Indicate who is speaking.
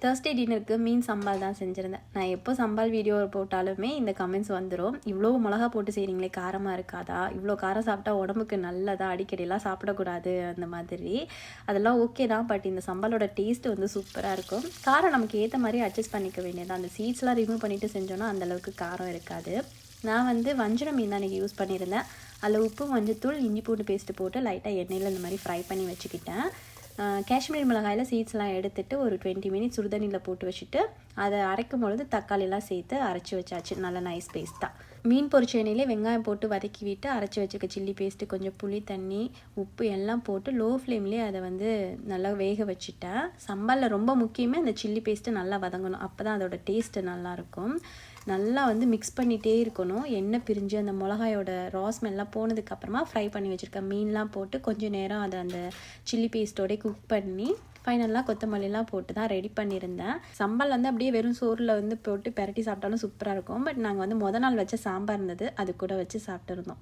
Speaker 1: Thursday டின்னருக்கு மீன் சம்பால் தான் செஞ்சுருந்தேன். நான் எப்போ சம்பால் வீடியோ போட்டாலுமே இந்த கமெண்ட்ஸ் வந்துடும். இவ்வளோ மிளகா போட்டு செய்கிறீங்களே காரமாக இருக்காதா? இவ்வளோ காரம் சாப்பிட்டா உடம்புக்கு நல்லதா? அடிக்கடிலாம் சாப்பிடக்கூடாது அந்த மாதிரி. அதெல்லாம் ஓகே தான். பட் இந்த சம்பாலோட டேஸ்ட் வந்து சூப்பராக இருக்கும். காரம் நமக்கு ஏற்ற மாதிரி அட்ஜஸ்ட் பண்ணிக்க வேண்டியது. அந்த சீட்ஸ்லாம் ரிமூவ் பண்ணிவிட்டு செஞ்சோன்னா அந்தளவுக்கு காரம் இருக்காது. நான் வந்து வஞ்சரம் மீன் தான் அன்றைக்கி யூஸ் பண்ணியிருந்தேன். அதில் உப்பு, மஞ்சத்தூள், இஞ்சி பூண்டு பேஸ்ட்டு போட்டு லைட்டாக எண்ணெயில் இந்த மாதிரி ஃப்ரை பண்ணி வச்சுக்கிட்டேன். காஷ்மீரி மிளகாயில் சீட்ஸ்லாம் எடுத்துகிட்டு ஒரு 20 மினிட்ஸ் சுடுதண்ணியில் போட்டு வச்சுட்டு அதை அரைக்கும் பொழுது தக்காளிலாம் சேர்த்து அரைச்சி வச்சாச்சு. நல்ல நைஸ் பேஸ்ட்டாக. மீன் பொரிச்ச எண்ணெயிலே வெங்காயம் போட்டு வதக்கி விட்டு அரைச்சி வச்சுக்க சில்லி பேஸ்ட்டு, கொஞ்சம் புளி தண்ணி, உப்பு எல்லாம் போட்டு லோ ஃப்ளேம்லேயே அதை வந்து நல்லா வேக வச்சுட்டேன். சம்பாலில் ரொம்ப முக்கியமே அந்த சில்லி பேஸ்ட்டு நல்லா வதங்கணும். அப்போ தான் அதோடய டேஸ்ட்டு நல்லாயிருக்கும். நல்லா வந்து மிக்ஸ் பண்ணிகிட்டே இருக்கணும். எண்ணெய் பிரிஞ்சு அந்த மிளகாயோட ஸ்மெல்லாம் போனதுக்கப்புறமா ஃப்ரை பண்ணி வச்சுருக்கேன் மீன்லாம் போட்டு கொஞ்சம் நேரம் அதை அந்த சில்லி பேஸ்ட்டோடய குக் பண்ணி ஃபைனலாக கொத்தமல்லிலாம் போட்டு தான் ரெடி பண்ணியிருந்தேன். சம்பால் வந்து அப்படியே வெறும் சோறில் வந்து போட்டு பெரட்டி சாப்பிட்டாலும் சூப்பராக இருக்கும். பட் நாங்கள் வந்து நாள் வச்ச சாம்பார் இருந்தது, அது கூட வச்சு சாப்பிட்டுருந்தோம்.